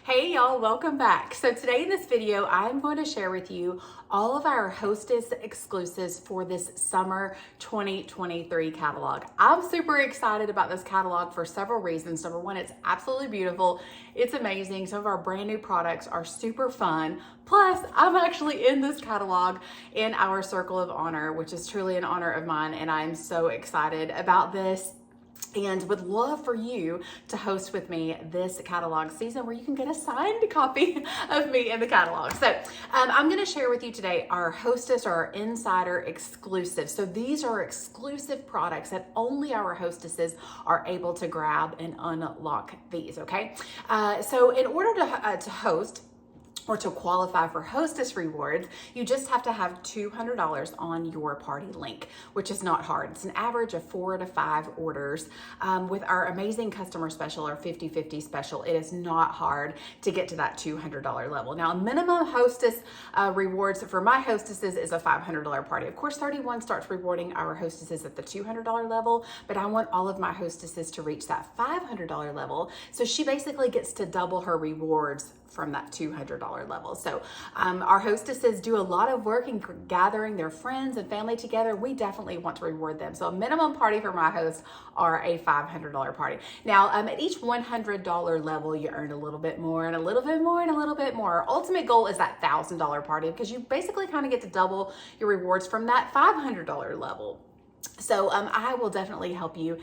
Hey y'all, welcome back. So today in this video, I'm going to share with you all of our Hostess exclusives for this summer 2023 catalog. I'm super excited about this catalog for several reasons. Number one, it's absolutely beautiful. It's amazing. Some of our brand new products are super fun. Plus, I'm actually in this catalog in our Circle of Honor, which is truly an honor of mine, and I'm so excited about this. And would love for you to host with me this catalog season where you can get a signed copy of me in the catalog. So I'm going to share with you today our Hostess or our Insider exclusive. So these are exclusive products that only our hostesses are able to grab and unlock these, okay? So in order to host, or to qualify for Hostess rewards, you just have to have $200 on your party link, which is not hard. It's an average of 4 to 5 orders. With our amazing customer special, our 50/50 special, it is not hard to get to that $200 level. Now, minimum Hostess rewards for my hostesses is a $500 party. Of course, 31 starts rewarding our hostesses at the $200 level, but I want all of my hostesses to reach that $500 level. So she basically gets to double her rewards from that $200 level. So our hostesses do a lot of work in gathering their friends and family together. We definitely want to reward them. So a minimum party for my hosts are a $500 party. Now at each $100 level, you earn a little bit more and a little bit more and a little bit more. Our ultimate goal is that $1,000 party because you basically kind of get to double your rewards from that $500 level. So I will definitely help you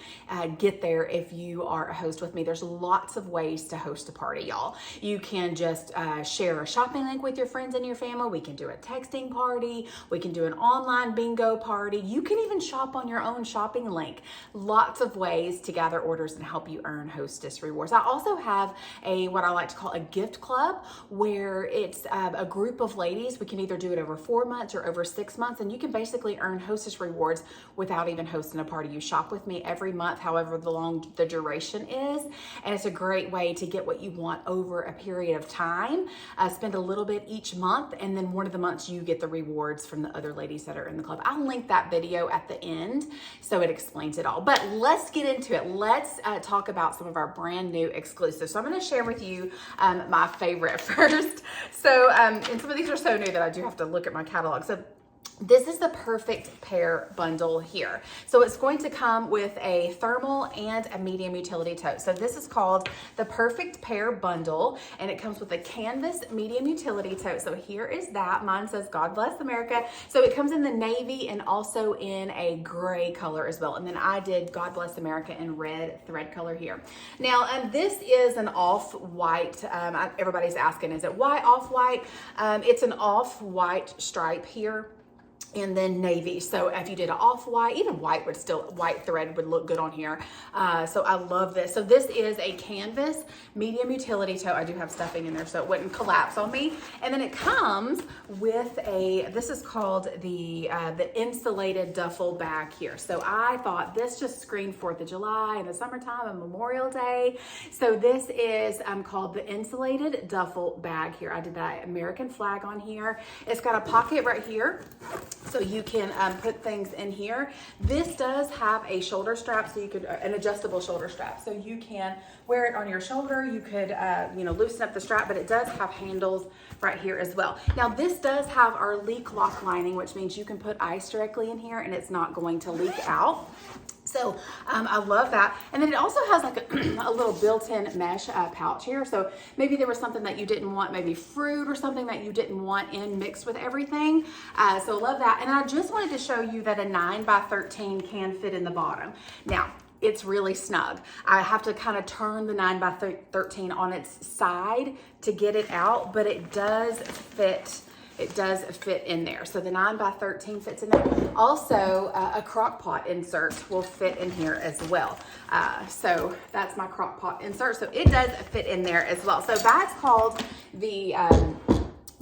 get there if you are a host with me. There's lots of ways to host a party, y'all. You can just share a shopping link with your friends and your family. We can do a texting party. We can do an online bingo party. You can even shop on your own shopping link. Lots of ways to gather orders and help you earn Hostess rewards. I also have what I like to call a gift club, where it's a group of ladies. We can either do it over 4 months or over 6 months, and you can basically earn Hostess rewards without even hosting a party. You shop with me every month, however long the duration is, and it's a great way to get what you want over a period of time. Spend a little bit each month, and then one of the months you get the rewards from the other ladies that are in the club. I'll link that video at the end so it explains it all. But let's get into it. Let's talk about some of our brand new exclusives. So I'm going to share with you my favorite first. So and some of these are so new that I do have to look at my catalog. So this is the perfect pair bundle here. So it's going to come with a thermal and a medium utility tote. So this is called the perfect pair bundle, and it comes with a canvas medium utility tote. So here is that. Mine says God Bless America. So it comes in the navy and also in a gray color as well. And then I did God Bless America in red thread color here. Now, this is an off-white. Everybody's asking, is it white, off-white? It's an off-white stripe here, and then navy. So if you did an off-white, even white would still, white thread would look good on here. So I love this. So this is a canvas medium utility tote. I do have stuffing in there so it wouldn't collapse on me. And then it comes with this is called the insulated duffel bag here. So I thought this just screamed 4th of July and the summertime and Memorial Day. So this is called the insulated duffel bag here. I did that American flag on here. It's got a pocket right here, so you can put things in here. This does have a shoulder strap, so you could, an adjustable shoulder strap. So you can wear it on your shoulder. You could, loosen up the strap, but it does have handles right here as well. Now this does have our leak lock lining, which means you can put ice directly in here and it's not going to leak out. So I love that. And then it also has like a little built-in mesh pouch here. So maybe there was something that you didn't want, maybe fruit or something that you didn't want in mixed with everything. So love that. And I just wanted to show you that a 9x13 can fit in the bottom. Now, it's really snug. I have to kind of turn the 9x13 on its side to get it out, but it does fit. It does fit in there. So the 9x13 fits in there. Also, a crock pot insert will fit in here as well. So that's my crock pot insert. So it does fit in there as well. So that's called the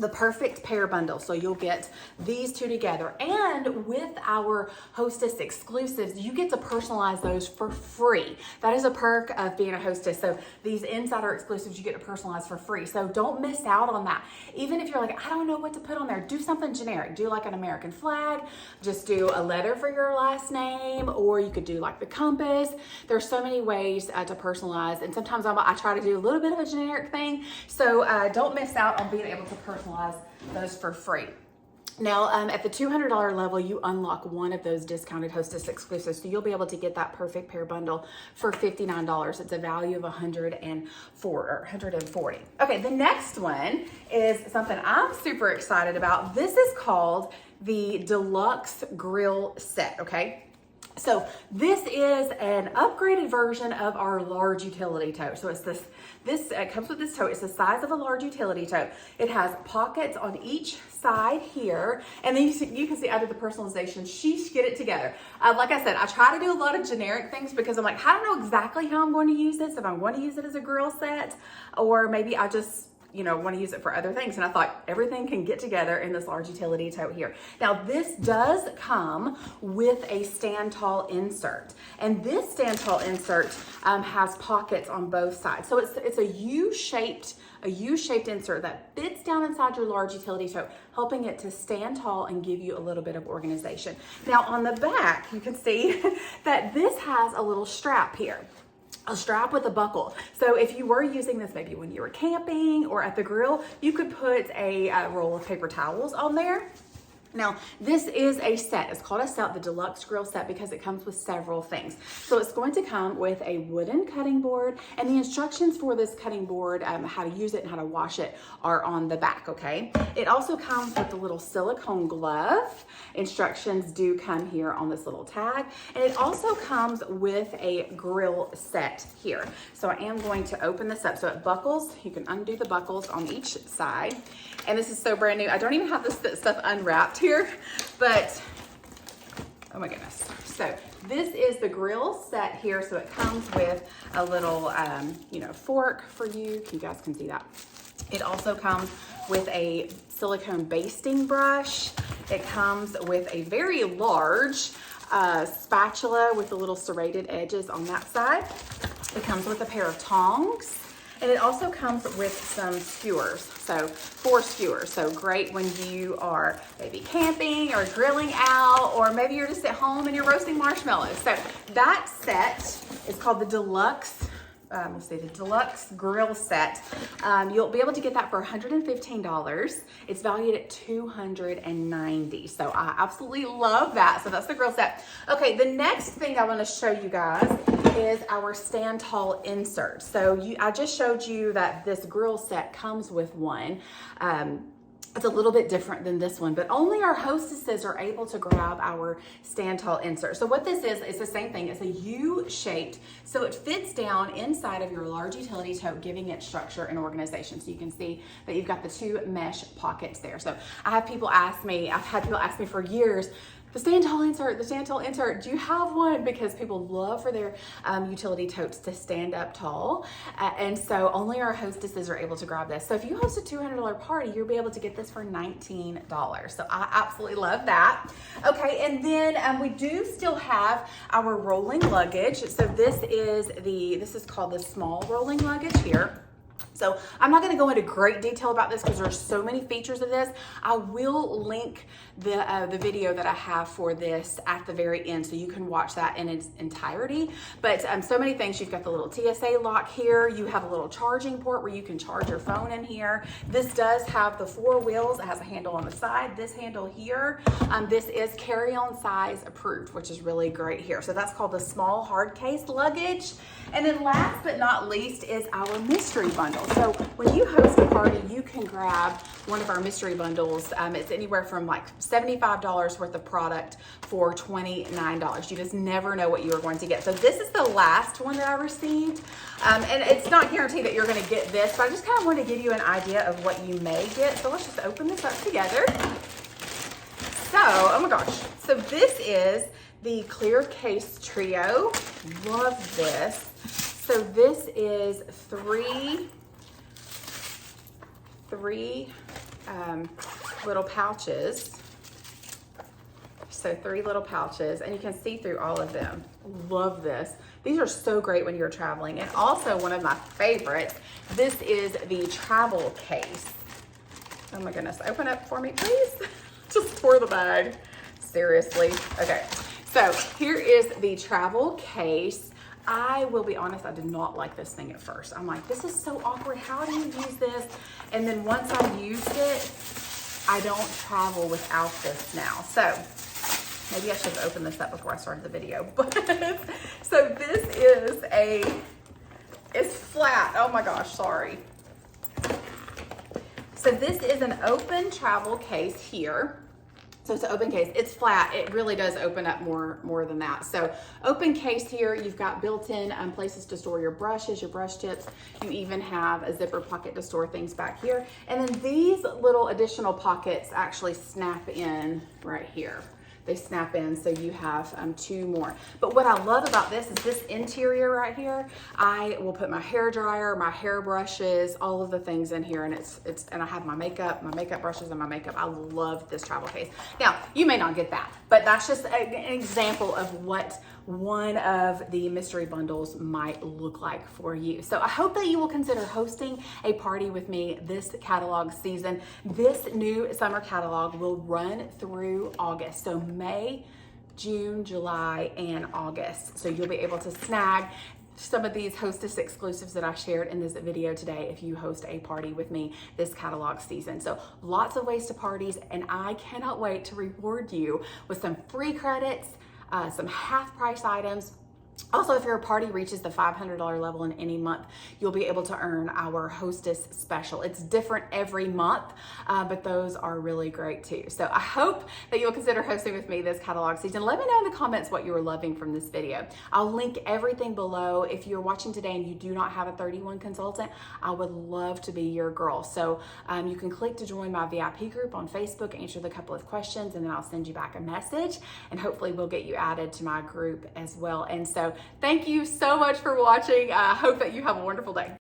the perfect pair bundle. So you'll get these two together, and with our Hostess exclusives, you get to personalize those for free. That is a perk of being a hostess. So these insider exclusives, you get to personalize for free. So don't miss out on that. Even if you're like, I don't know what to put on there, do something generic. Do like an American flag, just do a letter for your last name, or you could do like the compass. There's so many ways to personalize, and sometimes I try to do a little bit of a generic thing. So don't miss out on being able to personalize those for free. Now, at the $200 level, you unlock one of those discounted Hostess exclusives. So you'll be able to get that perfect pair bundle for $59. It's a value of $140. Okay, the next one is something I'm super excited about. This is called the Deluxe Grill Set, okay? So this is an upgraded version of our large utility tote. So it's this comes with this tote. It's the size of a large utility tote. It has pockets on each side here. And then you can see I did the personalization. Sheesh, get it together. Like I said, I try to do a lot of generic things because I'm like, I don't know exactly how I'm going to use this. If I'm going to use it as a grill set, or maybe I just want to use it for other things. And I thought everything can get together in this large utility tote here. Now this does come with a stand tall insert, and this stand tall insert has pockets on both sides. So it's a U-shaped insert that fits down inside your large utility tote, helping it to stand tall and give you a little bit of organization. Now on the back, you can see that this has a little strap here. A strap with a buckle. So if you were using this maybe when you were camping or at the grill, you could put a roll of paper towels on there. Now, this is a set. It's called a set, the Deluxe Grill Set, because it comes with several things. So it's going to come with a wooden cutting board, and the instructions for this cutting board, how to use it and how to wash it, are on the back, okay? It also comes with a little silicone glove. Instructions do come here on this little tag, and it also comes with a grill set here. So I am going to open this up. So it buckles. You can undo the buckles on each side, and this is so brand new. I don't even have this stuff unwrapped here, but oh my goodness. So this is the grill set here. So it comes with a little, fork for you. You guys can see that. It also comes with a silicone basting brush. It comes with a very large spatula with the little serrated edges on that side. It comes with a pair of tongs. And it also comes with some skewers, so 4 skewers. So great when you are maybe camping or grilling out, or maybe you're just at home and you're roasting marshmallows. So that set is called the Deluxe, the Deluxe Grill Set. You'll be able to get that for $115. It's valued at $290. So I absolutely love that. So that's the grill set. Okay, the next thing I want to show you guys is our stand tall insert. So I just showed you that this grill set comes with one. It's a little bit different than this one, but only our hostesses are able to grab our stand tall insert. So what this is, it's the same thing. It's a U-shaped, so it fits down inside of your large utility tote, giving it structure and organization. So you can see that you've got the 2 mesh pockets there. So I've had people ask me for years, the stand tall insert, do you have one? Because people love for their utility totes to stand up tall. And so only our hostesses are able to grab this. So if you host a $200 party, you'll be able to get this for $19. So I absolutely love that. Okay, and then we do still have our rolling luggage. So this is called the small rolling luggage here. So I'm not going to go into great detail about this because there's so many features of this. I will link the video that I have for this at the very end, so you can watch that in its entirety. But so many things. You've got the little TSA lock here. You have a little charging port where you can charge your phone in here. This does have the 4 wheels. It has a handle on the side. This handle here. This is carry-on size approved, which is really great here. So that's called the small hard case luggage. And then last but not least is our mystery bundle. So when you host a party, you can grab one of our mystery bundles. It's anywhere from like $75 worth of product for $29. You just never know what you are going to get. So this is the last one that I received. And it's not guaranteed that you're going to get this, but I just kind of want to give you an idea of what you may get. So let's just open this up together. So, oh my gosh. So this is the clear case trio. Love this. So this is three little pouches. So 3 little pouches, and you can see through all of them. Love this. These are so great when you're traveling. And also one of my favorites, this is the travel case. Oh my goodness, open up for me, please. Just pour the bag, seriously. Okay, so here is the travel case. I will be honest, I did not like this thing at first. I'm like, this is so awkward. How do you use this? And then once I used it, I don't travel without this now. So maybe I should have opened this up before I started the video. But so this is it's flat. Oh my gosh, sorry. So this is an open travel case here. So it's an open case, it's flat. It really does open up more than that. So open case here, you've got built-in places to store your brushes, your brush tips. You even have a zipper pocket to store things back here. And then these little additional pockets actually snap in right here. They snap in, so you have 2 more. But what I love about this is this interior right here. I will put my hair dryer, my hair brushes, all of the things in here, and and I have my makeup brushes, and my makeup. I love this travel case. Now, you may not get that, but that's just an example of what one of the mystery bundles might look like for you. So I hope that you will consider hosting a party with me this catalog season. This new summer catalog will run through August. So May, June, July, and August. So you'll be able to snag some of these Hostess exclusives that I shared in this video today if you host a party with me this catalog season. So lots of ways to parties, and I cannot wait to reward you with some free credits, some half price items. Also, if your party reaches the $500 level in any month, you'll be able to earn our Hostess special. It's different every month, but those are really great too. So I hope that you'll consider hosting with me this catalog season. Let me know in the comments what you were loving from this video. I'll link everything below. If you're watching today and you do not have a 31 consultant, I would love to be your girl. So you can click to join my VIP group on Facebook, answer the couple of questions, and then I'll send you back a message, and hopefully we'll get you added to my group as well. And so thank you so much for watching. I hope that you have a wonderful day.